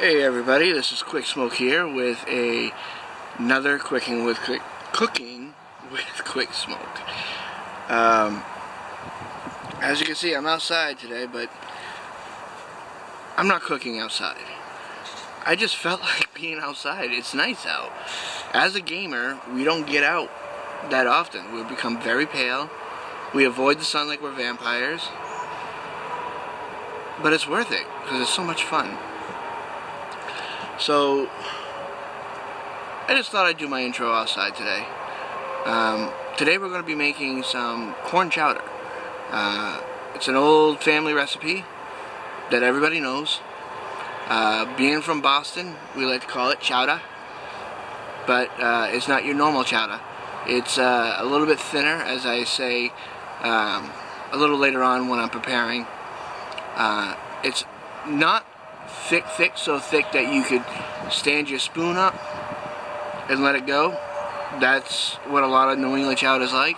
Hey everybody, this is Quicksmoke here with another cooking with Quicksmoke. As you can see, I'm outside today, but I'm not cooking outside. I just felt like being outside. It's nice out. As a gamer, we don't get out that often. We become very pale. We avoid the sun like we're vampires. But it's worth it because it's so much fun. So, I just thought I'd do my intro outside today. Today we're going to be making some corn chowder. It's an old family recipe that everybody knows. Being from Boston, we like to call it chowder. But it's not your normal chowder. It's a little bit thinner, as I say a little later on when I'm preparing. It's not thick, so thick that you could stand your spoon up and let it go. That's what a lot of New England chowder is like.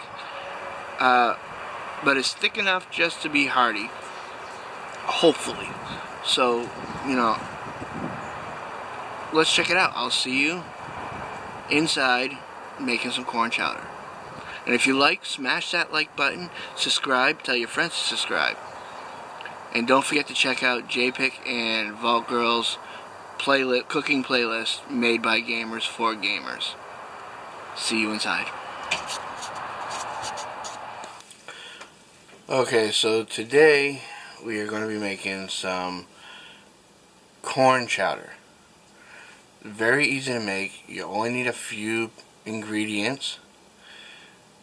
But it's thick enough just to be hearty, hopefully. So, you know, let's check it out. I'll see you inside making some corn chowder. And if you like, smash that like button, subscribe, tell your friends to subscribe. And don't forget to check out Japicodeath and Vault Girl's cooking playlist made by gamers for gamers. See you inside. Okay, so today we are going to be making some corn chowder. Very easy to make. You only need a few ingredients,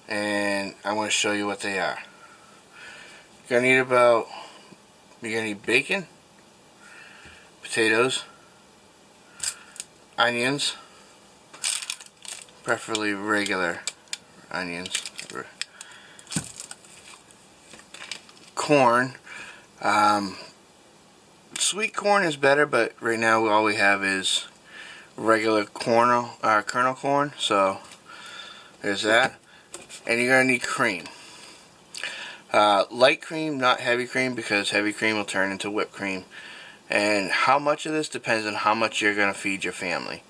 and I'm going to show you what they are. You're going to need bacon, potatoes, onions, preferably regular onions, corn. Sweet corn is better, but right now all we have is regular kernel corn, so there's that. And you're going to need cream. Light cream, not heavy cream, because heavy cream will turn into whipped cream. And how much of this depends on how much you're going to feed your family.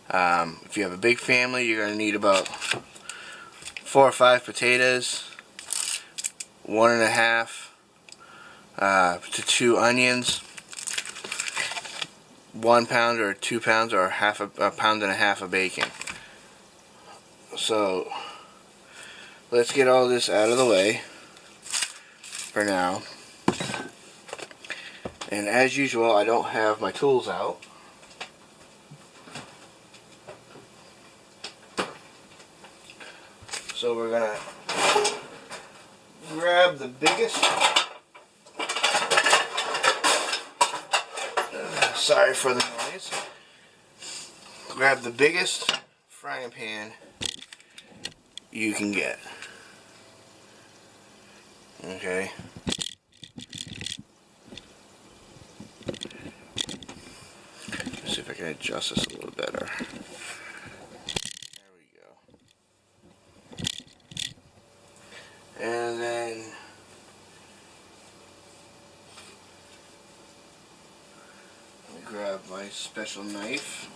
If you have a big family, you're going to need about 4 or 5 potatoes, 1.5 to 2 onions, 1 pound or 2 pounds or a pound and a half of bacon. So let's get all this out of the way for now. And as usual, I don't have my tools out. So we're gonna grab the biggest, sorry for the noise, grab the biggest frying pan you can get. Okay. Let's see if I can adjust this a little better. There we go. And then let me grab my special knife.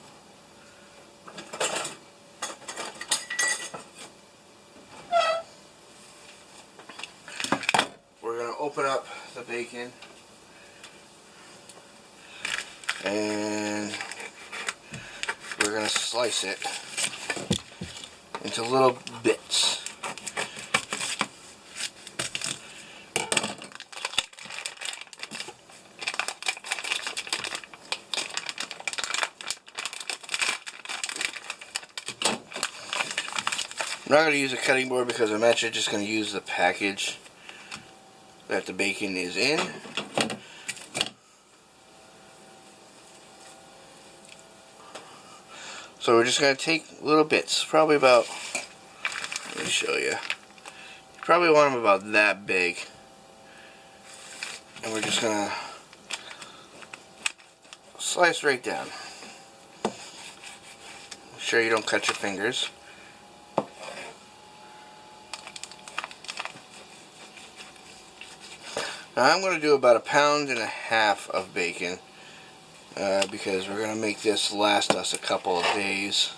We're going to open up the bacon and we're going to slice it into little bits. I'm not going to use a cutting board because I'm actually just going to use the package that the bacon is in. So we're just going to take little bits, probably about, let me show you, probably want them about that big. And we're just going to slice right down. Make sure you don't cut your fingers. Now I'm going to do about 1.5 pounds of bacon. because we're going to make this last us a couple of days.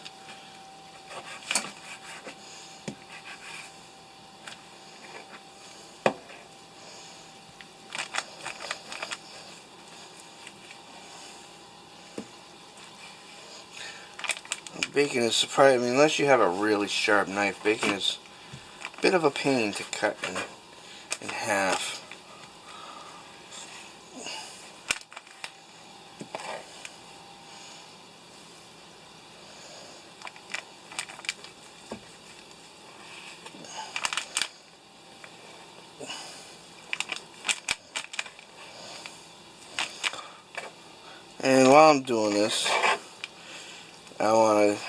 Bacon is surprising. I mean, unless you have a really sharp knife, bacon is a bit of a pain to cut in half. And while I'm doing this, I want to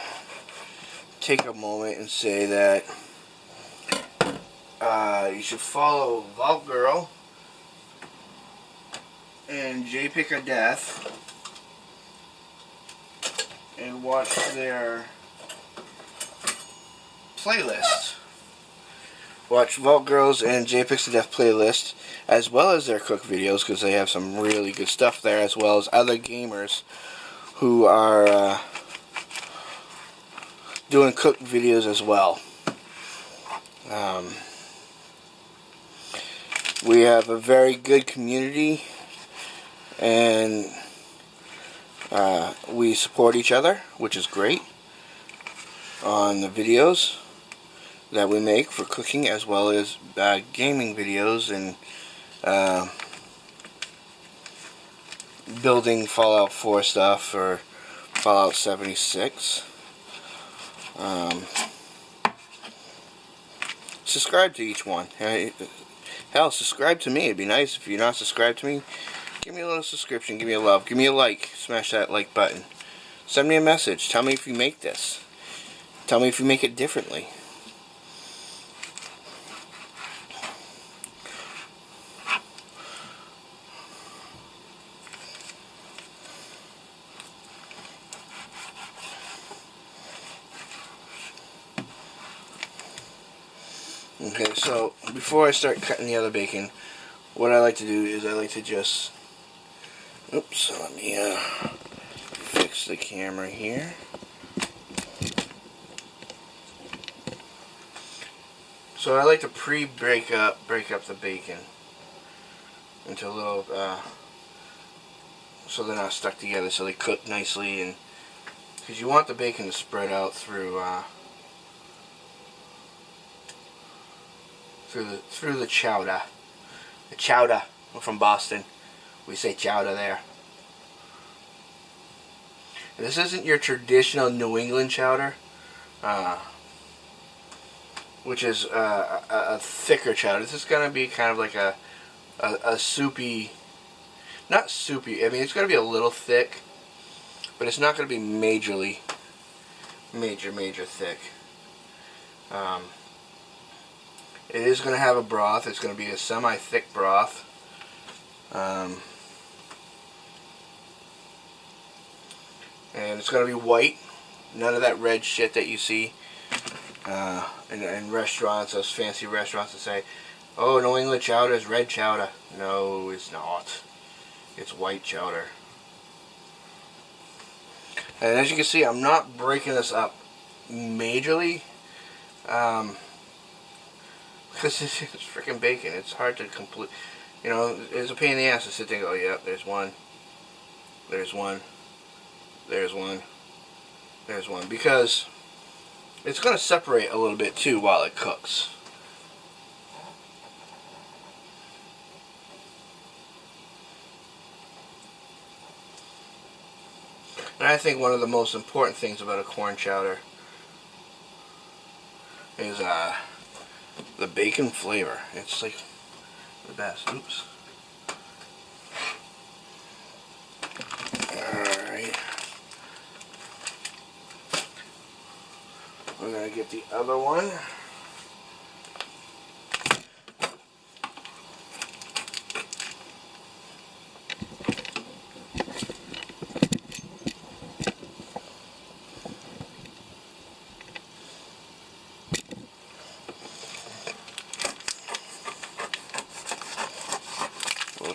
take a moment and say that you should follow Vault Girl and Japicodeath and watch their playlist. Watch Vault Girls and Japicodeath playlist, as well as their cook videos, because they have some really good stuff there, as well as other gamers who are doing cook videos as well. We have a very good community, and we support each other, which is great, on the videos that we make for cooking, as well as gaming videos and building Fallout 4 stuff or Fallout 76. Subscribe to each one. Hell, subscribe to me. It'd be nice if you're not subscribed to me. Give me a little subscription. Give me a love. Give me a like. Smash that like button. Send me a message. Tell me if you make this. Tell me if you make it differently. Okay, so before I start cutting the other bacon, what I like to do is I like to just, oops, let me fix the camera here. So I like to break up the bacon into little, so they're not stuck together, so they cook nicely, and because you want the bacon to spread out through the chowder. The chowder. We're from Boston. We say chowder there. And this isn't your traditional New England chowder, which is a thicker chowder. This is going to be kind of like a soupy, not soupy, I mean it's going to be a little thick, but it's not going to be major thick. It is going to have a broth. It's going to be a semi-thick broth. And it's going to be white. None of that red shit that you see in restaurants, those fancy restaurants that say, oh, New England chowder is red chowder. No, it's not. It's white chowder. And as you can see, I'm not breaking this up majorly. Because it's freaking bacon. It's hard to complete. You know, it's a pain in the ass to sit there and go, yep, there's one. There's one. There's one. There's one. Because it's going to separate a little bit too while it cooks. And I think one of the most important things about a corn chowder is the bacon flavor. It's like the best. Oops. Alright. We're going to get the other one.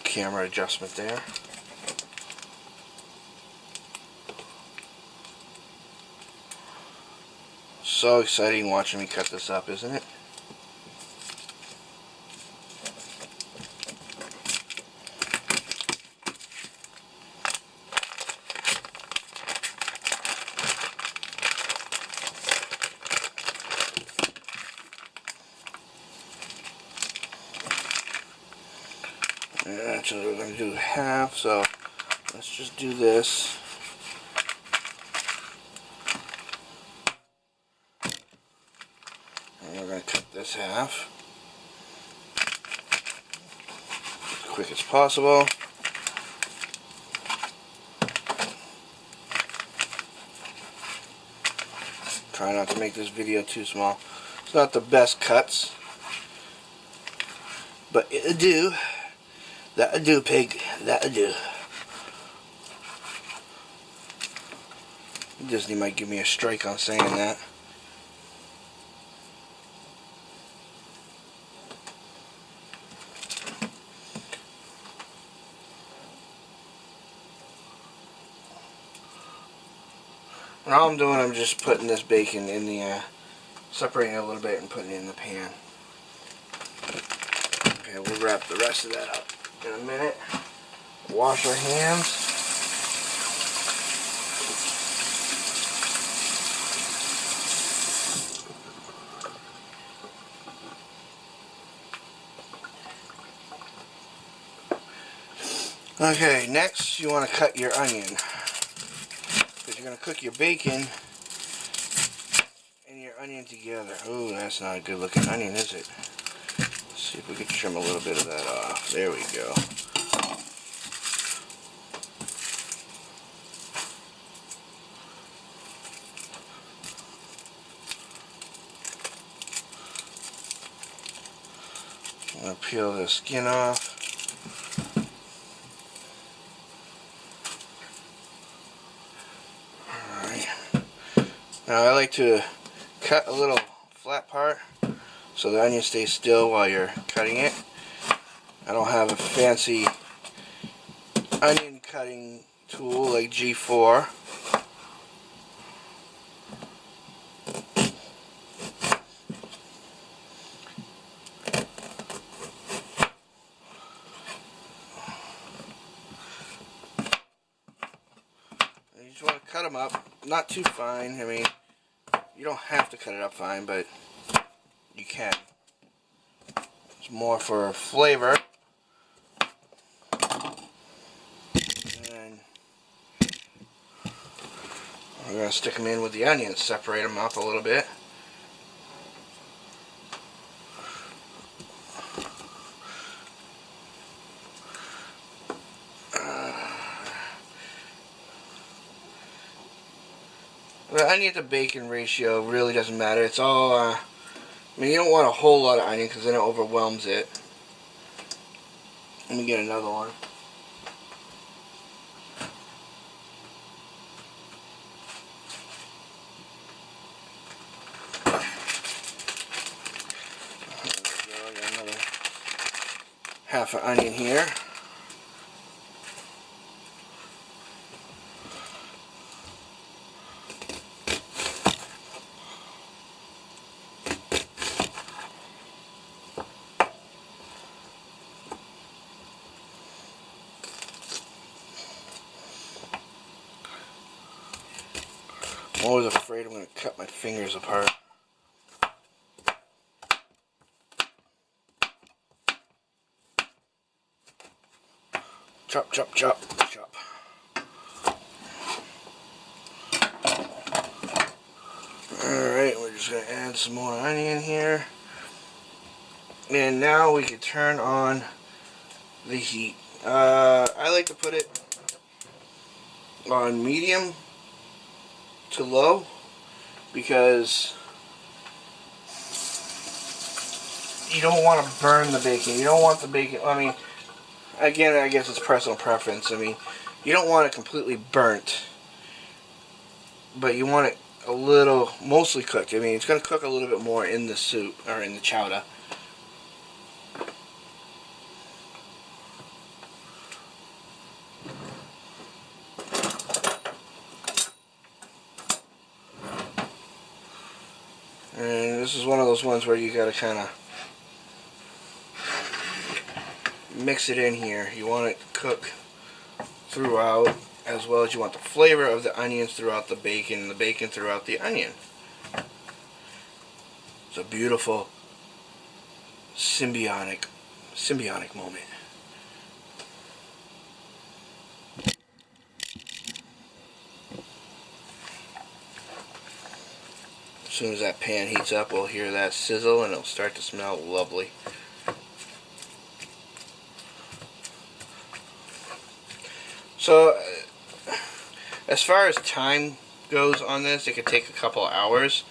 Camera adjustment there. so exciting watching me cut this up, isn't it? Actually, we're going to do half, so let's just do this. And we're going to cut this half as quick as possible. Try not to make this video too small. It's not the best cuts, but it'll do. That'll do, pig. That'll do. Disney might give me a strike on saying that. And all I'm doing, I'm just putting this bacon in the, separating it a little bit and putting it in the pan. Okay, we'll wrap the rest of that up in a minute. Wash our hands. Okay, next you want to cut your onion. Because you're going to cook your bacon and your onion together. Oh, that's not a good looking onion, is it? Let's see if we can trim a little bit of that off. There we go. I'm going to peel the skin off. Now I like to cut a little flat part so the onion stays still while you're cutting it. I don't have a fancy onion cutting tool like G4. You just want to cut them up, not too fine. I mean, you don't have to cut it up fine, but you can. It's more for flavor. And we're going to stick them in with the onions, separate them up a little bit. The onion to bacon ratio really doesn't matter. It's all, I mean, you don't want a whole lot of onion because then it overwhelms it. Let me get another one. There we go. I got another half an onion here. I'm always afraid I'm going to cut my fingers apart. Chop, chop, chop, chop. Alright, we're just going to add some more onion here. And now we can turn on the heat. I like to put it on medium to low because you don't want to burn the bacon. You don't want the bacon, I mean, again, I guess it's personal preference. I mean, you don't want it completely burnt, but you want it a little, mostly cooked. I mean, it's going to cook a little bit more in the soup, or in the chowder. this is one of those ones where you gotta kind of mix it in here. You want it to cook throughout, as well as you want the flavor of the onions throughout the bacon, and the bacon throughout the onion. It's a beautiful symbiotic moment. As soon as that pan heats up, we'll hear that sizzle and it'll start to smell lovely. So, as far as time goes on this, it could take a couple of hours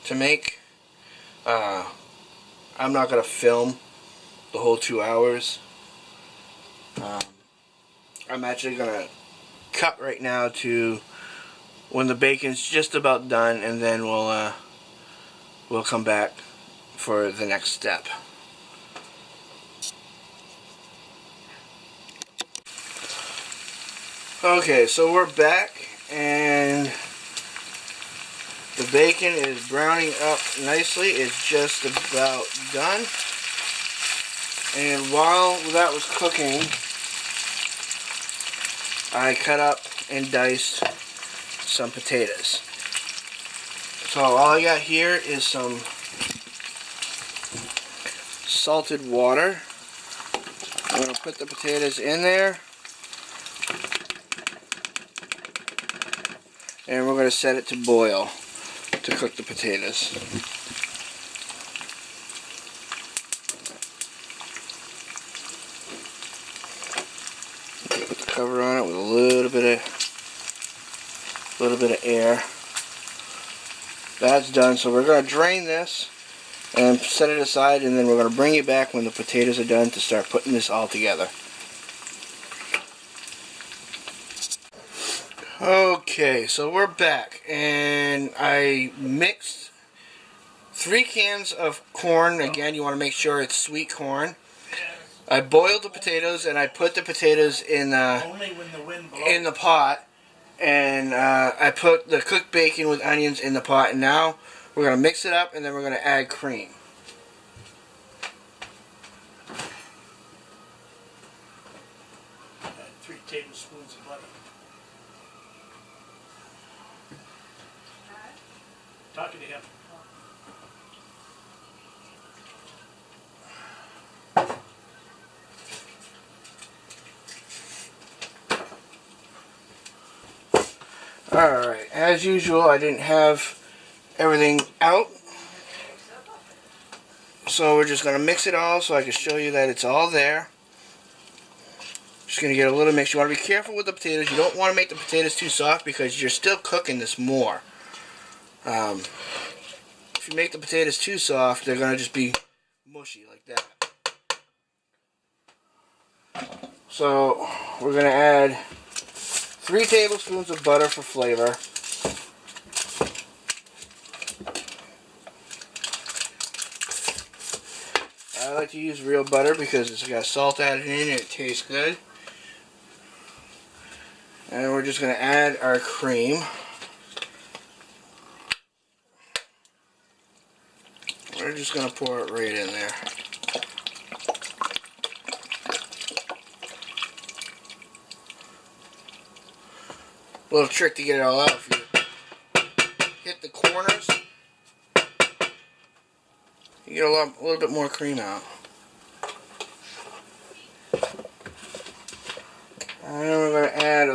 to make. I'm not going to film the whole 2 hours. I'm actually going to cut right now to when the bacon's just about done, and then we'll come back for the next step. Okay, so we're back, and the bacon is browning up nicely. It's just about done. And while that was cooking, I cut up and diced some potatoes. So all I got here is some salted water. I'm going to put the potatoes in there, and we're going to set it to boil to cook the potatoes. Put the cover on it with a little bit of air. That's done, so we're going to drain this and set it aside, and then we're going to bring it back when the potatoes are done to start putting this all together. Okay, so we're back, and I mixed 3 cans of corn. Again, you want to make sure it's sweet corn. I boiled the potatoes, and I put the potatoes in the pot, and I put the cooked bacon with onions in the pot, and now we're going to mix it up, and then we're going to add cream. Add 3 tablespoons of butter. Talking to him. Alright, as usual, I didn't have everything out, so we're just going to mix it all so I can show you that it's all there. Just going to get a little mix. You want to be careful with the potatoes. You don't want to make the potatoes too soft because you're still cooking this more. If you make the potatoes too soft, they're going to just be mushy like that. So we're going to add 3 tablespoons of butter for flavor. I like to use real butter because it's got salt added in and it tastes good. And we're just going to add our cream. We're just going to pour it right in there. A little trick to get it all out. If you hit the corners, you get a little bit more cream out. And then we're going to add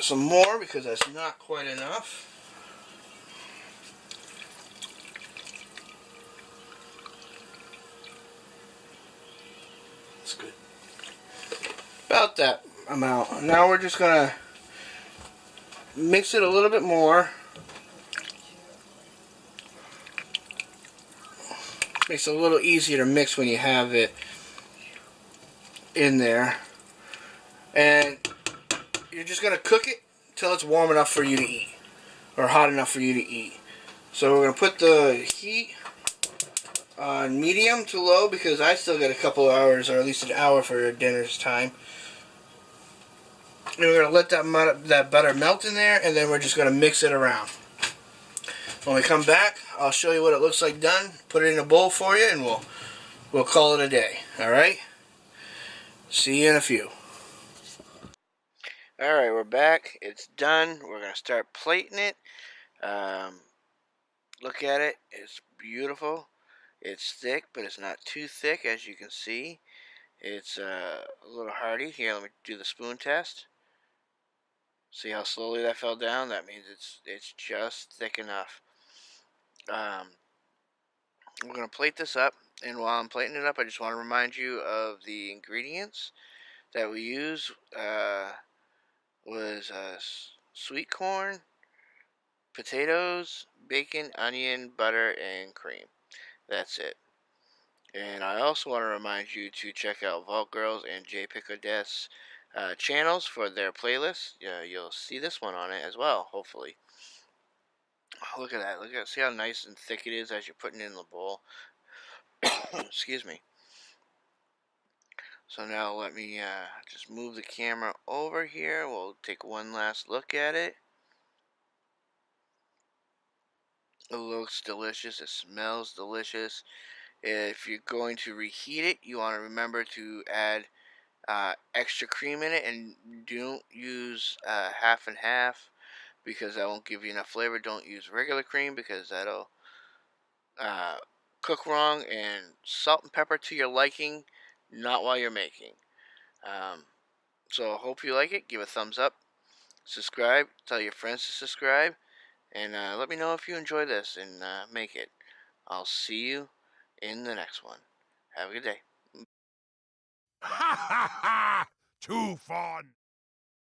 some more because that's not quite enough. That's good. About that amount. Now we're just going to mix it a little bit more. Makes it a little easier to mix when you have it in there. And you're just going to cook it until it's warm enough for you to eat. Or hot enough for you to eat. So we're going to put the heat on medium to low because I still got a couple of hours, or at least an hour for dinner's time. And we're going to let that butter melt in there, and then we're just going to mix it around. When we come back, I'll show you what it looks like done. Put it in a bowl for you, and we'll call it a day. All right. See you in a few. All right, we're back. It's done. We're gonna start plating it. Um, Look at it. It's beautiful. It's thick, but it's not too thick, as you can see. It's a little hearty. Here, let me do the spoon test. See how slowly that fell down? That means it's just thick enough. We're going to plate this up, and while I'm plating it up, I just want to remind you of the ingredients that we use. Was sweet corn, potatoes, bacon, onion, butter, and cream. That's it. And I also want to remind you to check out Vault Girls and Japicodeath's channels for their playlists. You'll see this one on it as well, hopefully. Oh, look at that. Look at See how nice and thick it is as you're putting it in the bowl. Excuse me. So now let me just move the camera over here. We'll take one last look at it. It looks delicious. It smells delicious. If you're going to reheat it, you want to remember to add extra cream in it, and don't use half and half, because that won't give you enough flavor. Don't use regular cream, because that'll cook wrong, and salt and pepper to your liking, not while you're making. So I hope you like it. Give a thumbs up, subscribe, tell your friends to subscribe, and let me know if you enjoy this and make it. I'll see you in the next one. Have a good day. Ha ha ha! Too fun!